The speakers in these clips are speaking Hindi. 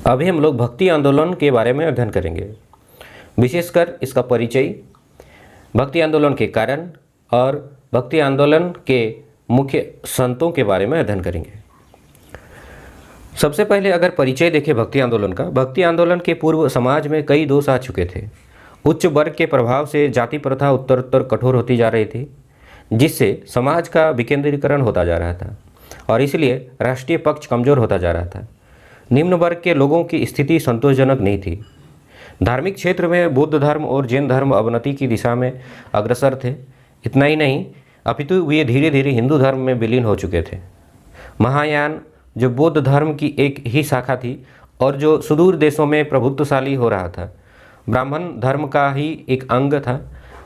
अभी हम लोग भक्ति आंदोलन के बारे में अध्ययन करेंगे, विशेषकर इसका परिचय, भक्ति आंदोलन के कारण और भक्ति आंदोलन के मुख्य संतों के बारे में अध्ययन करेंगे। सबसे पहले अगर परिचय देखें भक्ति आंदोलन का, भक्ति आंदोलन के पूर्व समाज में कई दोष आ चुके थे। उच्च वर्ग के प्रभाव से जाति प्रथा उत्तरोत्तर कठोर होती जा रही थी, जिससे समाज का विकेंद्रीकरण होता जा रहा था और इसलिए राष्ट्रीय पक्ष कमज़ोर होता जा रहा था। निम्न वर्ग के लोगों की स्थिति संतोषजनक नहीं थी। धार्मिक क्षेत्र में बौद्ध धर्म और जैन धर्म अवनति की दिशा में अग्रसर थे। इतना ही नहीं, अपितु वे धीरे धीरे हिंदू धर्म में विलीन हो चुके थे। महायान, जो बौद्ध धर्म की एक ही शाखा थी और जो सुदूर देशों में प्रभुत्वशाली हो रहा था, ब्राह्मण धर्म का ही एक अंग था।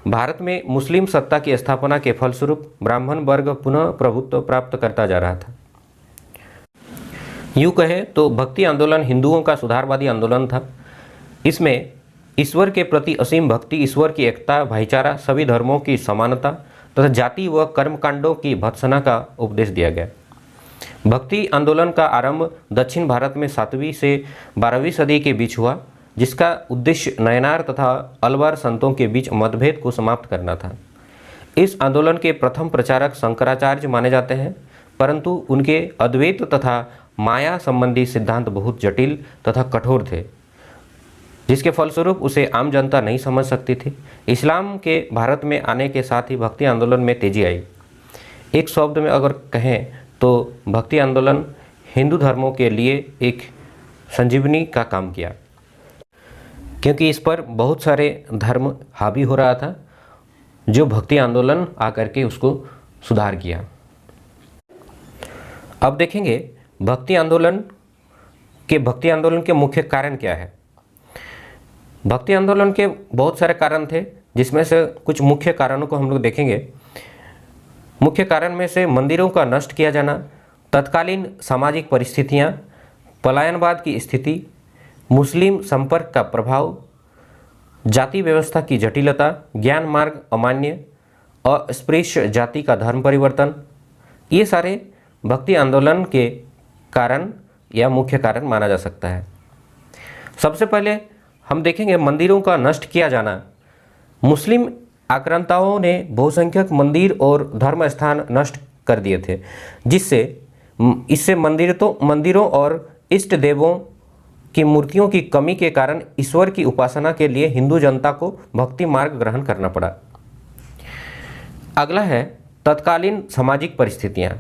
भारत में मुस्लिम सत्ता की स्थापना के फलस्वरूप ब्राह्मण वर्ग पुनः प्रभुत्व प्राप्त करता जा रहा था। यूँ कहे तो भक्ति आंदोलन हिंदुओं का सुधारवादी आंदोलन था। इसमें ईश्वर के प्रति असीम भक्ति, ईश्वर की एकता, भाईचारा, सभी धर्मों की समानता तथा जाति व कर्मकांडों की भत्सना का उपदेश दिया गया। भक्ति आंदोलन का आरंभ दक्षिण भारत में 7वीं से 12वीं सदी के बीच हुआ, जिसका उद्देश्य नयनार तथा अलवर संतों के बीच मतभेद को समाप्त करना था। इस आंदोलन के प्रथम प्रचारक शंकराचार्य माने जाते हैं, परंतु उनके अद्वैत तथा माया संबंधी सिद्धांत बहुत जटिल तथा कठोर थे, जिसके फलस्वरूप उसे आम जनता नहीं समझ सकती थी। इस्लाम के भारत में आने के साथ ही भक्ति आंदोलन में तेजी आई। एक शब्द में अगर कहें तो भक्ति आंदोलन हिंदू धर्मों के लिए एक संजीवनी का काम किया, क्योंकि इस पर बहुत सारे धर्म हावी हो रहा था, जो भक्ति आंदोलन आकर के उसको सुधार किया। अब देखेंगे भक्ति आंदोलन के मुख्य कारण क्या है। भक्ति आंदोलन के बहुत सारे कारण थे, जिसमें से कुछ मुख्य कारणों को हम लोग देखेंगे। मुख्य कारण में से मंदिरों का नष्ट किया जाना, तत्कालीन सामाजिक परिस्थितियां, पलायनवाद की स्थिति, मुस्लिम संपर्क का प्रभाव, जाति व्यवस्था की जटिलता, ज्ञान मार्ग अमान्य, अस्पृश्य जाति का धर्म परिवर्तन, ये सारे भक्ति आंदोलन के कारण या मुख्य कारण माना जा सकता है। सबसे पहले हम देखेंगे मंदिरों का नष्ट किया जाना। मुस्लिम आक्रांताओं ने बहुसंख्यक मंदिर और धर्म स्थान नष्ट कर दिए थे, इससे मंदिरों और इष्ट देवों की मूर्तियों की कमी के कारण ईश्वर की उपासना के लिए हिंदू जनता को भक्ति मार्ग ग्रहण करना पड़ा। अगला है तत्कालीन सामाजिक परिस्थितियां।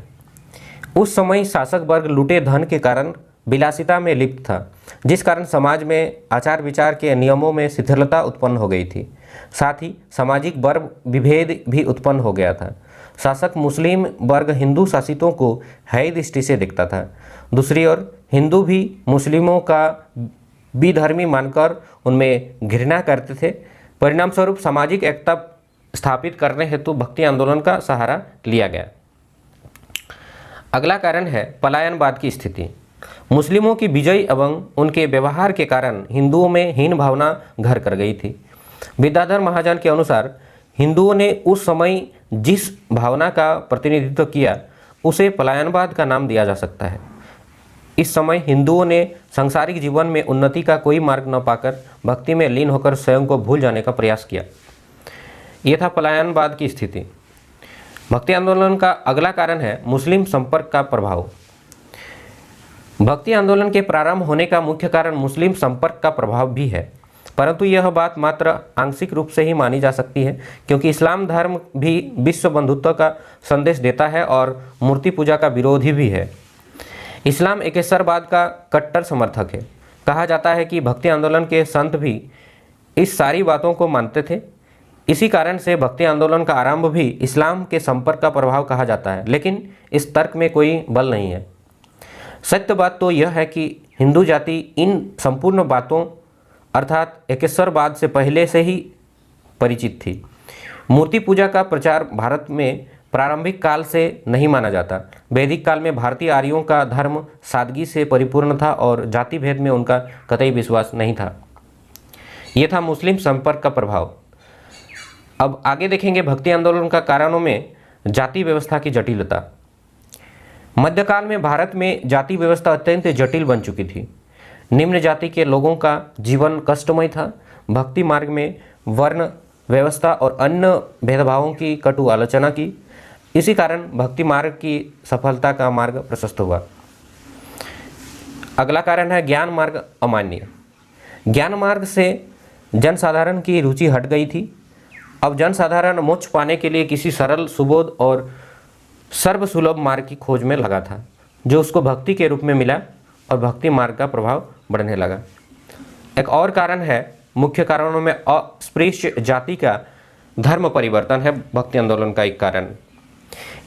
उस समय शासक वर्ग लूटे धन के कारण विलासिता में लिप्त था, जिस कारण समाज में आचार विचार के नियमों में शिथिलता उत्पन्न हो गई थी। साथ ही सामाजिक वर्ग विभेद भी उत्पन्न हो गया था। शासक मुस्लिम वर्ग हिंदू शासितों को हैय दृष्टि से देखता था। दूसरी ओर हिंदू भी मुस्लिमों का विधर्मी मानकर उनमें घृणा करते थे। परिणाम स्वरूप सामाजिक एकता स्थापित करने हेतु भक्ति आंदोलन का सहारा लिया गया। अगला कारण है पलायनवाद की स्थिति। मुस्लिमों की विजय एवं उनके व्यवहार के कारण हिंदुओं में हीन भावना घर कर गई थी। विद्याधर महाजन के अनुसार हिंदुओं ने उस समय जिस भावना का प्रतिनिधित्व किया, उसे पलायनवाद का नाम दिया जा सकता है। इस समय हिंदुओं ने सांसारिक जीवन में उन्नति का कोई मार्ग न पाकर भक्ति में लीन होकर स्वयं को भूल जाने का प्रयास किया। यह था पलायनवाद की स्थिति। भक्ति आंदोलन का अगला कारण है मुस्लिम संपर्क का प्रभाव। भक्ति आंदोलन के प्रारंभ होने का मुख्य कारण मुस्लिम संपर्क का प्रभाव भी है, परंतु यह बात मात्र आंशिक रूप से ही मानी जा सकती है, क्योंकि इस्लाम धर्म भी विश्व बंधुत्व का संदेश देता है और मूर्ति पूजा का विरोधी भी है। इस्लाम एकेश्वरवाद का कट्टर समर्थक है। कहा जाता है कि भक्ति आंदोलन के संत भी इस सारी बातों को मानते थे। इसी कारण से भक्ति आंदोलन का आरंभ भी इस्लाम के संपर्क का प्रभाव कहा जाता है, लेकिन इस तर्क में कोई बल नहीं है। सत्य बात तो यह है कि हिंदू जाति इन संपूर्ण बातों अर्थात एकेश्वरवाद से पहले से ही परिचित थी। मूर्ति पूजा का प्रचार भारत में प्रारंभिक काल से नहीं माना जाता। वैदिक काल में भारतीय आर्यों का धर्म सादगी से परिपूर्ण था और जाति भेद में उनका कतई विश्वास नहीं था। यह था मुस्लिम संपर्क का प्रभाव। अब आगे देखेंगे भक्ति आंदोलन का कारणों में जाति व्यवस्था की जटिलता। मध्यकाल में भारत में जाति व्यवस्था अत्यंत जटिल बन चुकी थी। निम्न जाति के लोगों का जीवन कष्टमय था। भक्ति मार्ग में वर्ण व्यवस्था और अन्य भेदभावों की कटु आलोचना की। इसी कारण भक्ति मार्ग की सफलता का मार्ग प्रशस्त हुआ। अगला कारण है ज्ञान मार्ग अमान्य। ज्ञान मार्ग से जनसाधारण की रुचि हट गई थी। अब जनसाधारण मोक्ष पाने के लिए किसी सरल, सुबोध और सर्वसुलभ मार्ग की खोज में लगा था, जो उसको भक्ति के रूप में मिला और भक्ति मार्ग का प्रभाव बढ़ने लगा। एक और कारण है, मुख्य कारणों में अस्पृश्य जाति का धर्म परिवर्तन है भक्ति आंदोलन का एक कारण।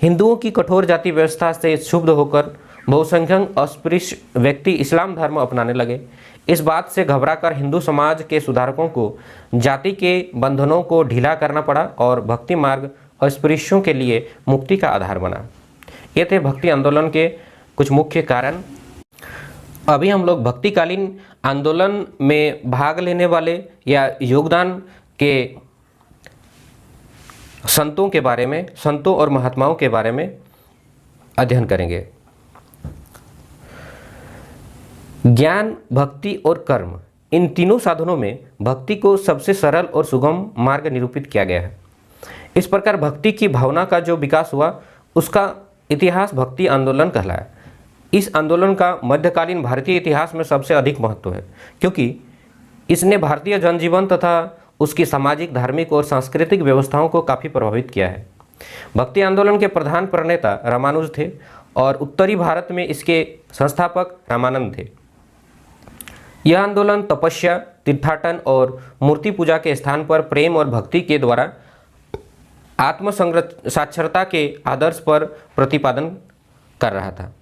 हिंदुओं की कठोर जाति व्यवस्था से क्षुब्ध होकर बहुसंख्यक अस्पृश्य व्यक्ति इस्लाम धर्म अपनाने लगे। इस बात से घबराकर हिंदू समाज के सुधारकों को जाति के बंधनों को ढीला करना पड़ा और भक्ति मार्ग अस्पृश्यों के लिए मुक्ति का आधार बना। ये थे भक्ति आंदोलन के कुछ मुख्य कारण। अभी हम लोग भक्तिकालीन आंदोलन में भाग लेने वाले या योगदान के संतों के बारे में, संतों और महात्माओं के बारे में अध्ययन करेंगे। ज्ञान, भक्ति और कर्म, इन तीनों साधनों में भक्ति को सबसे सरल और सुगम मार्ग निरूपित किया गया है। इस प्रकार भक्ति की भावना का जो विकास हुआ उसका इतिहास भक्ति आंदोलन कहलाया। इस आंदोलन का मध्यकालीन भारतीय इतिहास में सबसे अधिक महत्व है, क्योंकि इसने भारतीय जनजीवन तथा उसकी सामाजिक, धार्मिक और सांस्कृतिक व्यवस्थाओं को काफ़ी प्रभावित किया है। भक्ति आंदोलन के प्रधान प्रणेता रामानुज थे और उत्तरी भारत में इसके संस्थापक रामानंद थे। यह आंदोलन तपस्या, तीर्थाटन और मूर्ति पूजा के स्थान पर प्रेम और भक्ति के द्वारा आत्म साक्षरता के आदर्श पर प्रतिपादन कर रहा था।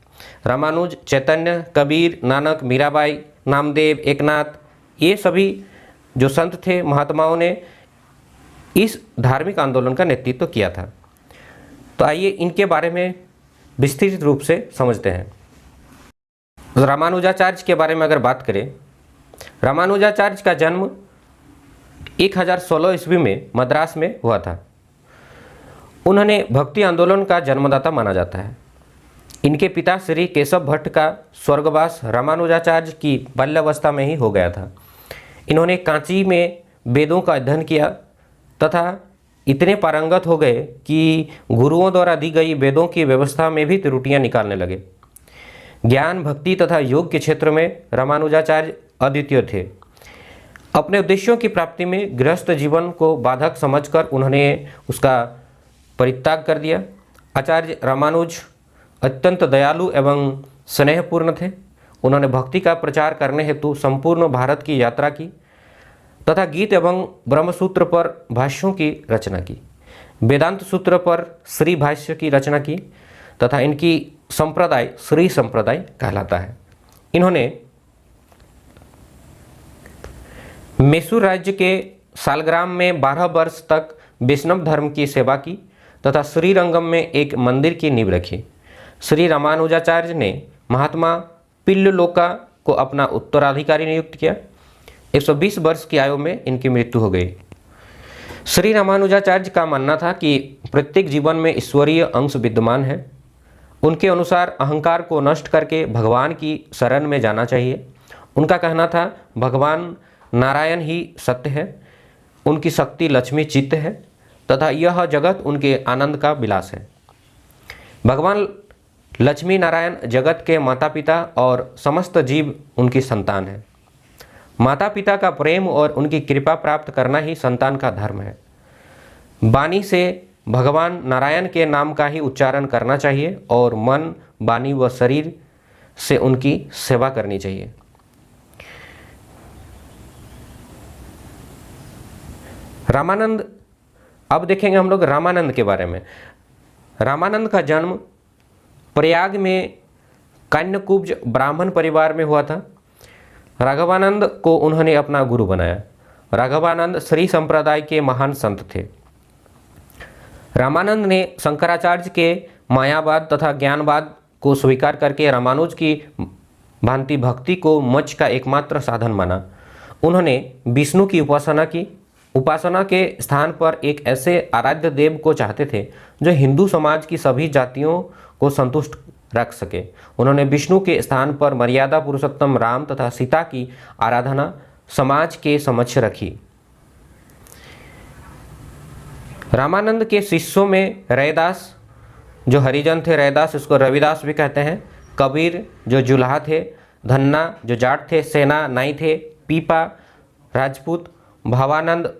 रामानुज, चैतन्य, कबीर, नानक, मीराबाई, नामदेव, एकनाथ, ये सभी जो संत थे, महात्माओं ने इस धार्मिक आंदोलन का नेतृत्व किया था। तो आइए इनके बारे में विस्तृत रूप से समझते हैं। रामानुजाचार्य के बारे में अगर बात करें, रामानुजाचार्य का जन्म 1016 ईस्वी में मद्रास में हुआ था। उन्होंने भक्ति आंदोलन का जन्मदाता माना जाता है। इनके पिता श्री केशव भट्ट का स्वर्गवास रामानुजाचार्य की बाल्यावस्था में ही हो गया था। इन्होंने कांची में वेदों का अध्ययन किया तथा इतने पारंगत हो गए कि गुरुओं द्वारा दी गई वेदों की व्यवस्था में भी त्रुटियां निकालने लगे। ज्ञान, भक्ति तथा योग के क्षेत्र में रामानुजाचार्य अद्वितीय थे। अपने उद्देश्यों की प्राप्ति में गृहस्थ जीवन को बाधक समझकर उन्होंने उसका परित्याग कर दिया। आचार्य रामानुज अत्यंत दयालु एवं स्नेहपूर्ण थे। उन्होंने भक्ति का प्रचार करने हेतु संपूर्ण भारत की यात्रा की तथा गीत एवं ब्रह्मसूत्र पर भाष्यों की रचना की, वेदांत सूत्र पर श्री भाष्य की रचना की तथा इनकी संप्रदाय श्री संप्रदाय कहलाता है। इन्होंने मैसूर राज्य के सालग्राम में 12 वर्ष तक वैष्णव धर्म की सेवा की तथा श्रीरंगम में एक मंदिर की नींव रखी। श्री रामानुजाचार्य ने महात्मा पिल्ललोका को अपना उत्तराधिकारी नियुक्त किया। 120 वर्ष की आयु में इनकी मृत्यु हो गई। श्री रामानुजाचार्य का मानना था कि प्रत्येक जीवन में ईश्वरीय अंश विद्यमान है। उनके अनुसार अहंकार को नष्ट करके भगवान की शरण में जाना चाहिए। उनका कहना था भगवान नारायण ही सत्य है, उनकी शक्ति लक्ष्मी चित्त है तथा यह जगत उनके आनंद का विलास है। भगवान लक्ष्मी नारायण जगत के माता पिता और समस्त जीव उनकी संतान है। माता पिता का प्रेम और उनकी कृपा प्राप्त करना ही संतान का धर्म है। वाणी से भगवान नारायण के नाम का ही उच्चारण करना चाहिए और मन, वाणी व शरीर से उनकी सेवा करनी चाहिए। रामानंद, अब देखेंगे हम लोग रामानंद के बारे में। रामानंद का जन्म प्रयाग में कान्यकुब्ज ब्राह्मण परिवार में हुआ था। राघवानंद को उन्होंने अपना गुरु बनाया। राघवानंद श्री संप्रदाय के महान संत थे। रामानंद ने शंकराचार्य के मायावाद तथा ज्ञानवाद को स्वीकार करके रामानुज की भांति भक्ति को मोक्ष का एकमात्र साधन माना। उन्होंने विष्णु की उपासना की। उपासना के स्थान पर एक ऐसे आराध्य देव को चाहते थे जो हिंदू समाज की सभी जातियों को संतुष्ट रख सके। उन्होंने विष्णु के स्थान पर मर्यादा पुरुषोत्तम राम तथा सीता की आराधना समाज के समक्ष रखी। रामानंद के शिष्यों में रैदास जो हरिजन थे, रैदास इसको रविदास भी कहते हैं, कबीर जो जुल्हा थे, धन्ना जो जाट थे, सेना नाई थे, पीपा राजपूत, भावानंद,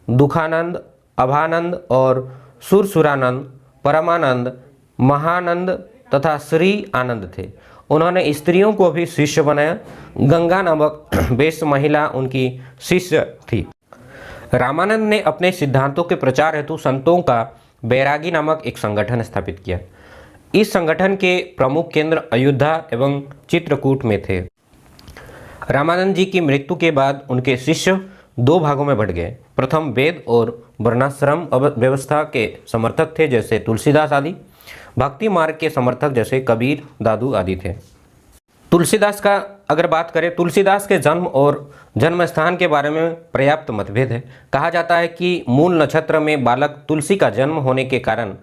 दुखानंद, अभानंद और सुरसुरानंद, परमानंद, महानंद तथा श्री आनंद थे। उन्होंने स्त्रियों को भी शिष्य बनाया। गंगा नामक वेश्य महिला उनकी शिष्य थी। रामानंद ने अपने सिद्धांतों के प्रचार हेतु संतों का बैरागी नामक एक संगठन स्थापित किया। इस संगठन के प्रमुख केंद्र अयोध्या एवं चित्रकूट में थे। रामानंद जी की मृत्यु के बाद उनके शिष्य दो भागों में बढ़ गए। प्रथम वेद और वर्णाश्रम व्यवस्था के समर्थक थे जैसे तुलसीदास आदि, भक्ति मार्ग के समर्थक जैसे कबीर, दादू आदि थे। तुलसीदास का अगर बात करें, तुलसीदास के जन्म और जन्म स्थान के बारे में पर्याप्त मतभेद है। कहा जाता है कि मूल नक्षत्र में बालक तुलसी का जन्म होने के कारण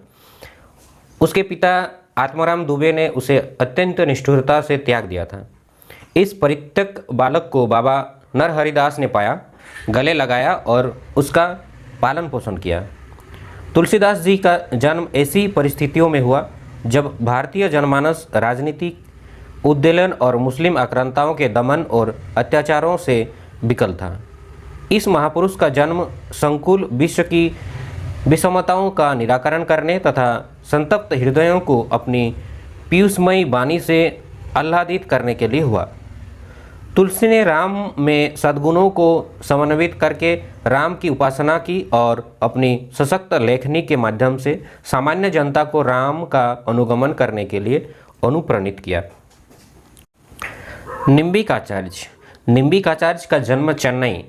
उसके पिता आत्माराम दुबे ने उसे अत्यंत निष्ठुरता से त्याग दिया था। इस परित्यक्त बालक को बाबा नरहरिदास ने पाया, गले लगाया और उसका पालन पोषण किया। तुलसीदास जी का जन्म ऐसी परिस्थितियों में हुआ जब भारतीय जनमानस राजनीतिक उद्वेलन और मुस्लिम आक्रांताओं के दमन और अत्याचारों से विकल था। इस महापुरुष का जन्म संकुल विश्व की विषमताओं का निराकरण करने तथा संतप्त हृदयों को अपनी पीयूषमयी वाणी से आह्लादित करने के लिए हुआ। तुलसी ने राम में सद्गुणों को समन्वित करके राम की उपासना की और अपनी सशक्त लेखनी के माध्यम से सामान्य जनता को राम का अनुगमन करने के लिए अनुप्राणित किया। निम्बिकाचार्य का जन्म चेन्नई,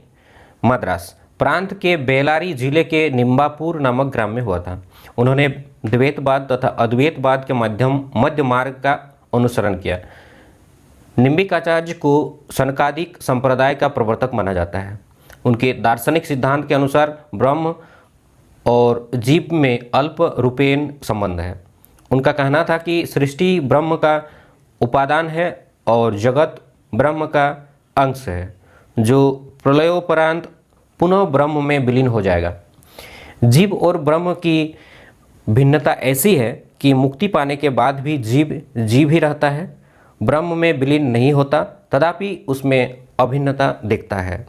मद्रास प्रांत के बेलारी जिले के निम्बापुर नामक ग्राम में हुआ था। उन्होंने द्वैतवाद तथा अद्वैतवाद के मध्य मार्ग का अनुसरण किया। निम्बिकाचार्य को सनकादिक संप्रदाय का प्रवर्तक माना जाता है। उनके दार्शनिक सिद्धांत के अनुसार ब्रह्म और जीव में अल्प रूपेण संबंध है। उनका कहना था कि सृष्टि ब्रह्म का उपादान है और जगत ब्रह्म का अंश है, जो प्रलयोपरांत पुनः ब्रह्म में विलीन हो जाएगा। जीव और ब्रह्म की भिन्नता ऐसी है कि मुक्ति पाने के बाद भी जीव ही रहता है, ब्रह्म में विलीन नहीं होता, तथापि उसमें अभिन्नता दिखता है।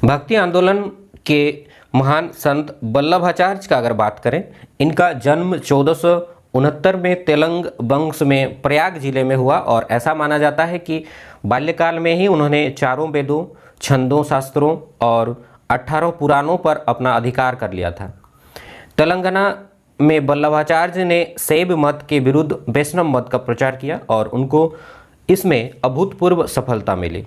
भक्ति आंदोलन के महान संत वल्लभाचार्य का अगर बात करें, इनका जन्म 1469 में तेलंग वंश में प्रयाग जिले में हुआ और ऐसा माना जाता है कि बाल्यकाल में ही उन्होंने चारों वेदों, छंदों, शास्त्रों और 18 पुराणों पर अपना अधिकार कर लिया था। तेलंगाना में वल्लभाचार्य ने शैव मत के विरुद्ध वैष्णव मत का प्रचार किया और उनको इसमें अभूतपूर्व सफलता मिली।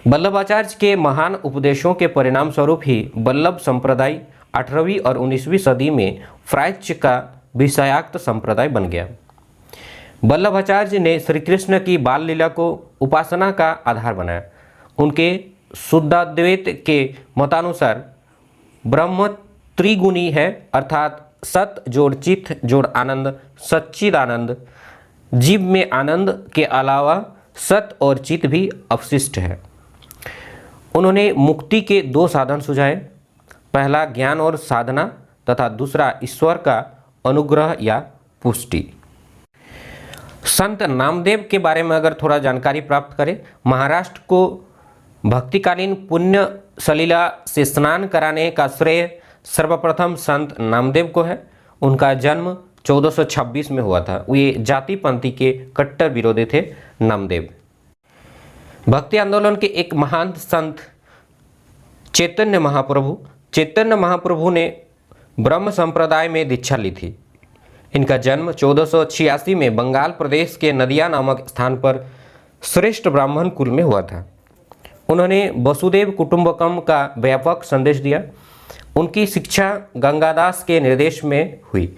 वल्लभाचार्य के महान उपदेशों के परिणाम स्वरूप ही वल्लभ संप्रदाय 18वीं और 19वीं सदी में प्राच्य का विषयाक्त संप्रदाय बन गया। वल्लभाचार्य ने श्री कृष्ण की बाल लीला को उपासना का आधार बनाया। उनके शुद्धाद्वैत के मतानुसार ब्रह्म त्रिगुणी है, अर्थात सत जोड़ चित जोड़ आनंद, सच्चिदानंद। जीव में आनंद के अलावा सत और चित भी अवशिष्ट है। उन्होंने मुक्ति के दो साधन सुझाए, पहला ज्ञान और साधना तथा दूसरा ईश्वर का अनुग्रह या पुष्टि। संत नामदेव के बारे में अगर थोड़ा जानकारी प्राप्त करें, महाराष्ट्र को भक्तिकालीन पुण्य सलीला से स्नान कराने का श्रेय सर्वप्रथम संत नामदेव को है। उनका जन्म 1426 में हुआ था। वे जाति पंथी के कट्टर विरोधी थे नामदेव। भक्ति आंदोलन के एक महान संत चैतन्य महाप्रभु ने ब्रह्म संप्रदाय में दीक्षा ली थी। इनका जन्म 1486 में बंगाल प्रदेश के नदिया नामक स्थान पर श्रेष्ठ ब्राह्मण कुल में हुआ था। उन्होंने वसुदेव कुटुंबकम का व्यापक संदेश दिया। उनकी शिक्षा गंगादास के निर्देश में हुई।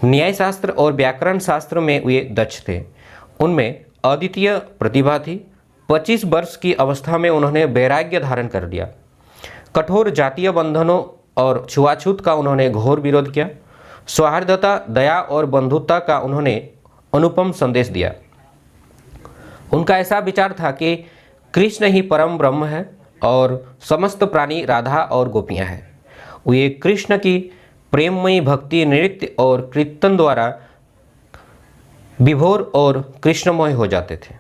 न्याय शास्त्र और व्याकरण शास्त्र में वे दक्ष थे। उनमें अद्वितीय प्रतिभा थी। 25 वर्ष की अवस्था में उन्होंने वैराग्य धारण कर लिया। कठोर जातीय बंधनों और छुआछूत का उन्होंने घोर विरोध किया। सौहार्दता, दया और बंधुता का उन्होंने अनुपम संदेश दिया। उनका ऐसा विचार था कि कृष्ण ही परम ब्रह्म है और समस्त प्राणी राधा और गोपियां हैं। वे कृष्ण की प्रेममयी भक्ति, नृत्य और कीर्तन द्वारा विभोर और कृष्णमय हो जाते थे।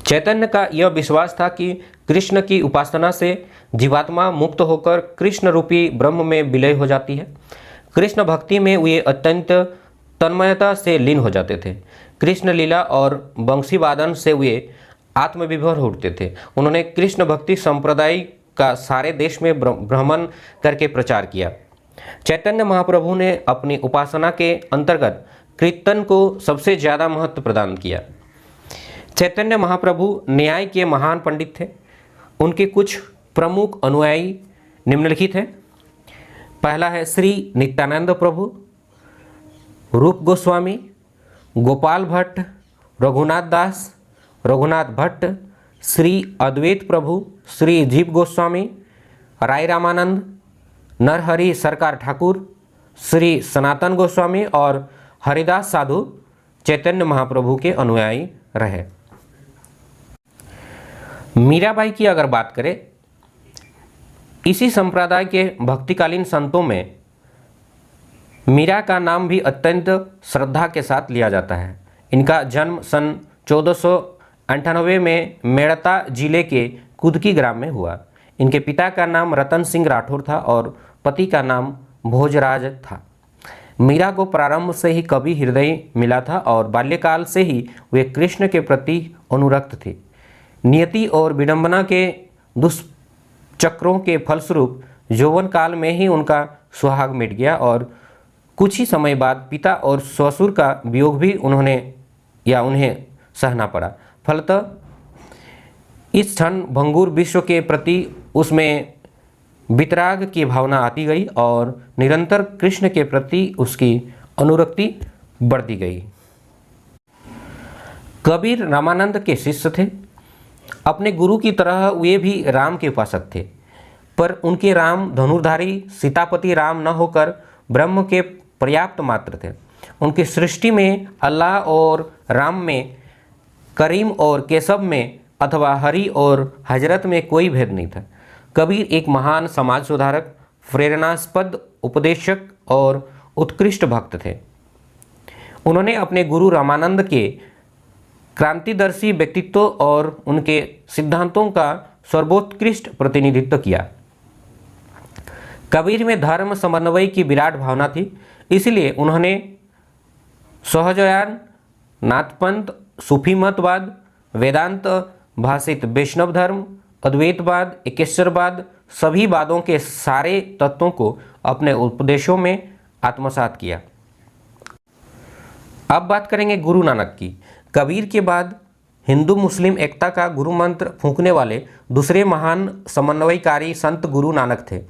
चैतन्य का यह विश्वास था कि कृष्ण की उपासना से जीवात्मा मुक्त होकर कृष्ण रूपी ब्रह्म में विलय हो जाती है। कृष्ण भक्ति में वे अत्यंत तन्मयता से लीन हो जाते थे। कृष्ण लीला और बंसी वादन से वे आत्मविभोर होते थे। उन्होंने कृष्ण भक्ति संप्रदाय का सारे देश में भ्रमण करके प्रचार किया। चैतन्य महाप्रभु ने अपनी उपासना के अंतर्गत कीर्तन को सबसे ज़्यादा महत्व प्रदान किया। चैतन्य महाप्रभु न्याय के महान पंडित थे। उनके कुछ प्रमुख अनुयायी निम्नलिखित हैं। पहला है श्री नित्यानंद प्रभु, रूप गोस्वामी, गोपाल भट्ट, रघुनाथ दास, रघुनाथ भट्ट, श्री अद्वैत प्रभु, श्री जीव गोस्वामी, राय रामानंद, नरहरि सरकार ठाकुर, श्री सनातन गोस्वामी और हरिदास साधु चैतन्य महाप्रभु के अनुयायी रहे। मीराबाई की अगर बात करें, इसी संप्रदाय के भक्तिकालीन संतों में मीरा का नाम भी अत्यंत श्रद्धा के साथ लिया जाता है। इनका जन्म सन 1498 में मेड़ता जिले के कुदकी ग्राम में हुआ। इनके पिता का नाम रतन सिंह राठौर था और पति का नाम भोजराज था। मीरा को प्रारंभ से ही कवि हृदय मिला था और बाल्यकाल से ही वे कृष्ण के प्रति अनुरक्त थे। नियति और विडंबना के दुष्चक्रों के फलस्वरूप यौवन काल में ही उनका सुहाग मिट गया और कुछ ही समय बाद पिता और ससुर का वियोग भी उन्हें सहना पड़ा। फलतः इस क्षण भंगुर विश्व के प्रति उसमें वितराग की भावना आती गई और निरंतर कृष्ण के प्रति उसकी अनुरक्ति बढ़ती गई। कबीर रामानंद के शिष्य थे। अपने गुरु की तरह वे भी राम के उपासक थे, पर उनके राम धनुर्धारी सीतापति राम न होकर ब्रह्म के पर्याप्त मात्र थे। उनकी सृष्टि में अल्लाह और राम में, करीम और केशव में अथवा हरि और हजरत में कोई भेद नहीं था। कबीर एक महान समाज सुधारक, प्रेरणास्पद उपदेशक और उत्कृष्ट भक्त थे। उन्होंने अपने गुरु रामानंद के क्रांतिदर्शी व्यक्तित्व और उनके सिद्धांतों का सर्वोत्कृष्ट प्रतिनिधित्व किया। कबीर में धर्म समन्वय की विराट भावना थी, इसलिए उन्होंने सहजयान, नाथपंथ, सूफी मतवाद, वेदांत भाषित वैष्णव धर्म, अद्वैतवाद, एकेश्वरवाद, सभी वादों के सारे तत्वों को अपने उपदेशों में आत्मसात किया। अब बात करेंगे गुरु नानक की। कबीर के बाद हिंदू मुस्लिम एकता का गुरु मंत्र फूंकने वाले दूसरे महान समन्वयकारी संत गुरु नानक थे।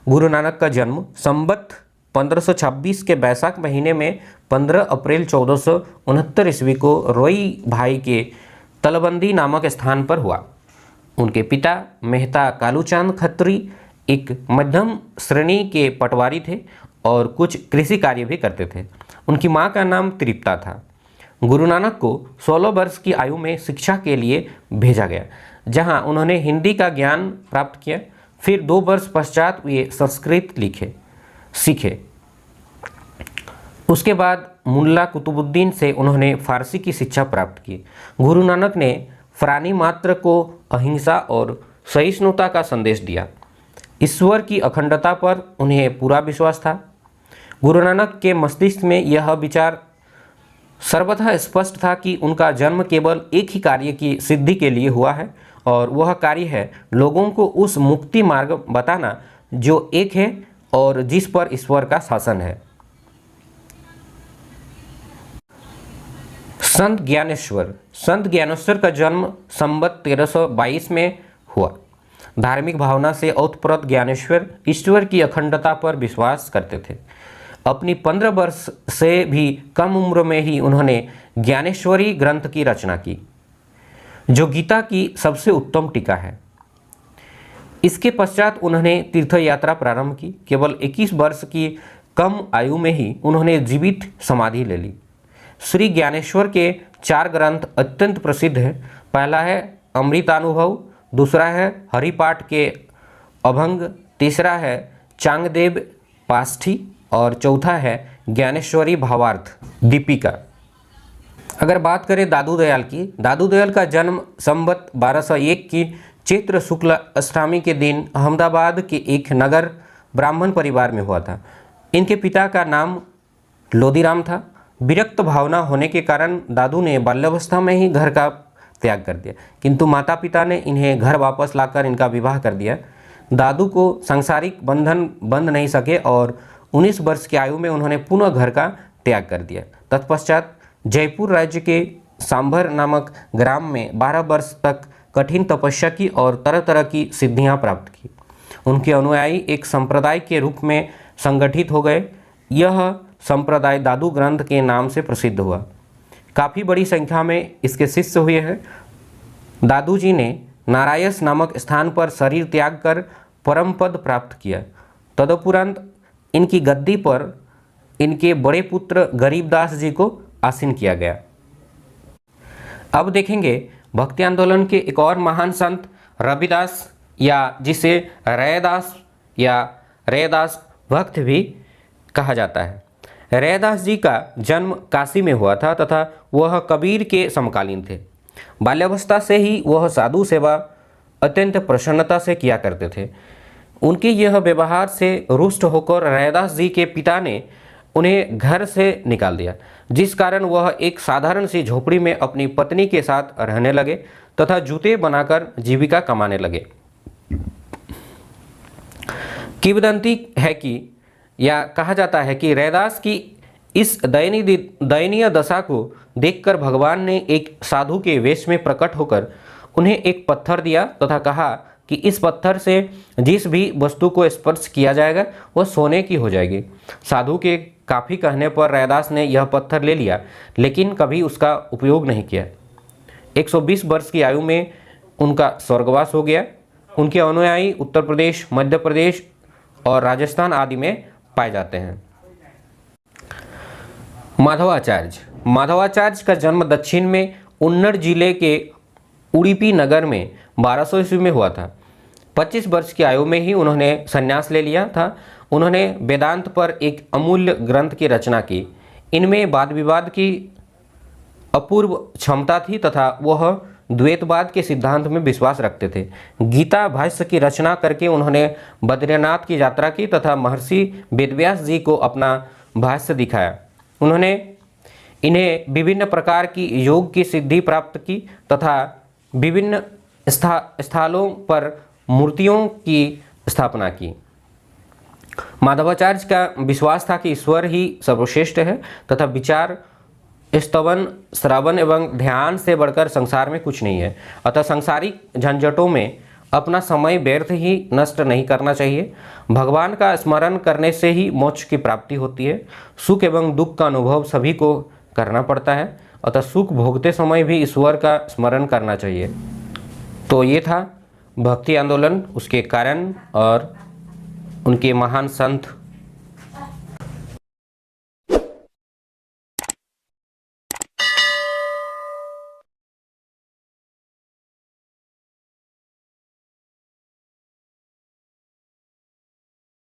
गुरु नानक का जन्म संवत 1526 के बैसाख महीने में 15 अप्रैल 1469 ईस्वी को रोई भाई के तलबंदी नामक स्थान पर हुआ। उनके पिता मेहता कालूचांद खत्री एक मध्यम श्रेणी के पटवारी थे और कुछ कृषि कार्य भी करते थे। उनकी मां का नाम तृप्ता था। गुरु नानक को 16 वर्ष की आयु में शिक्षा के लिए भेजा गया, जहां उन्होंने हिंदी का ज्ञान प्राप्त किया। फिर 2 वर्ष पश्चात वे संस्कृत सीखे। उसके बाद मुल्ला कुतुबुद्दीन से उन्होंने फारसी की शिक्षा प्राप्त की। गुरु नानक ने प्राणी मात्र को अहिंसा और सहिष्णुता का संदेश दिया। ईश्वर की अखंडता पर उन्हें पूरा विश्वास था। गुरु नानक के मस्तिष्क में यह विचार सर्वथा स्पष्ट था कि उनका जन्म केवल एक ही कार्य की सिद्धि के लिए हुआ है और वह कार्य है लोगों को उस मुक्ति मार्ग बताना जो एक है और जिस पर ईश्वर का शासन है। संत ज्ञानेश्वर का जन्म संवत 1322 में हुआ। धार्मिक भावना से ओतप्रोत ज्ञानेश्वर ईश्वर की अखंडता पर विश्वास करते थे। अपनी 15 वर्ष से भी कम उम्र में ही उन्होंने ज्ञानेश्वरी ग्रंथ की रचना की, जो गीता की सबसे उत्तम टीका है। इसके पश्चात उन्होंने तीर्थ यात्रा प्रारंभ की। केवल 21 वर्ष की कम आयु में ही उन्होंने जीवित समाधि ले ली। श्री ज्ञानेश्वर के 4 ग्रंथ अत्यंत प्रसिद्ध है। पहला है अमृतानुभव, दूसरा है हरिपाठ के अभंग, तीसरा है चांगदेव पाष्ठी और चौथा है ज्ञानेश्वरी भावार्थ दीपिका। अगर बात करें दादू दयाल की, दादू दयाल का जन्म संवत 1201 की चैत्र शुक्ल अष्टमी के दिन अहमदाबाद के एक नगर ब्राह्मण परिवार में हुआ था। इनके पिता का नाम लोदीराम था। विरक्त भावना होने के कारण दादू ने बाल्यावस्था में ही घर का त्याग कर दिया, किंतु माता पिता ने इन्हें घर वापस लाकर इनका विवाह कर दिया। दादू को सांसारिक बंधन बंध नहीं सके और 19 वर्ष की आयु में उन्होंने पुनः घर का त्याग कर दिया। तत्पश्चात जयपुर राज्य के सांभर नामक ग्राम में 12 वर्ष तक कठिन तपस्या की और तरह तरह की सिद्धियां प्राप्त की। उनके अनुयायी एक संप्रदाय के रूप में संगठित हो गए। यह संप्रदाय दादू ग्रंथ के नाम से प्रसिद्ध हुआ। काफ़ी बड़ी संख्या में इसके शिष्य हुए हैं। दादू जी ने नारायस नामक स्थान पर शरीर त्याग कर परम पद प्राप्त किया। तदुपरांत इनकी गद्दी पर इनके बड़े पुत्र गरीबदास जी को आसीन किया गया। अब देखेंगे भक्ति आंदोलन के एक और महान संत रविदास, या जिसे रैदास या रैदास भक्त भी कहा जाता है। रैदास जी का जन्म काशी में हुआ था तथा वह कबीर के समकालीन थे। बाल्यावस्था से ही वह साधु सेवा अत्यंत प्रसन्नता से किया करते थे। उनके यह व्यवहार से रुष्ट होकर रैदास जी के पिता ने उन्हें घर से निकाल दिया, जिस कारण वह एक साधारण सी झोपड़ी में अपनी पत्नी के साथ रहने लगे तथा जूते बनाकर जीविका कमाने लगे। किंवदंती है कि या कहा जाता है कि रैदास की इस दयनीय दशा को देखकर भगवान ने एक साधु के वेश में प्रकट होकर उन्हें एक पत्थर दिया तथा कहा कि इस पत्थर से जिस भी वस्तु को स्पर्श किया जाएगा वह सोने की हो जाएगी। साधु के काफ़ी कहने पर रैदास ने यह पत्थर ले लिया, लेकिन कभी उसका उपयोग नहीं किया। 120 वर्ष की आयु में उनका स्वर्गवास हो गया। उनके अनुयायी उत्तर प्रदेश, मध्य प्रदेश और राजस्थान आदि में पाए जाते हैं। माधवाचार्य का जन्म दक्षिण में उन्नड़ जिले के उडुपी नगर में 1200 ईस्वी में हुआ था। 25 वर्ष की आयु में ही उन्होंने संन्यास ले लिया था। उन्होंने वेदांत पर एक अमूल्य ग्रंथ की रचना की। इनमें वाद विवाद की अपूर्व क्षमता थी तथा वह द्वैतवाद के सिद्धांत में विश्वास रखते थे। गीता भाष्य की रचना करके उन्होंने बद्रीनाथ की यात्रा की तथा महर्षि वेदव्यास जी को अपना भाष्य दिखाया। उन्होंने इन्हें विभिन्न प्रकार की योग की सिद्धि प्राप्त की तथा विभिन्न स्थलों पर मूर्तियों की स्थापना की। माधवाचार्य का विश्वास था कि ईश्वर ही सर्वश्रेष्ठ है तथा विचार, स्तवन, श्रवण एवं ध्यान से बढ़कर संसार में कुछ नहीं है। अतः सांसारिक झंझटों में अपना समय व्यर्थ ही नष्ट नहीं करना चाहिए। भगवान का स्मरण करने से ही मोक्ष की प्राप्ति होती है। सुख एवं दुख का अनुभव सभी को करना पड़ता है, अतः सुख भोगते समय भी ईश्वर का स्मरण करना चाहिए। तो ये था भक्ति आंदोलन, उसके कारण और उनके महान संत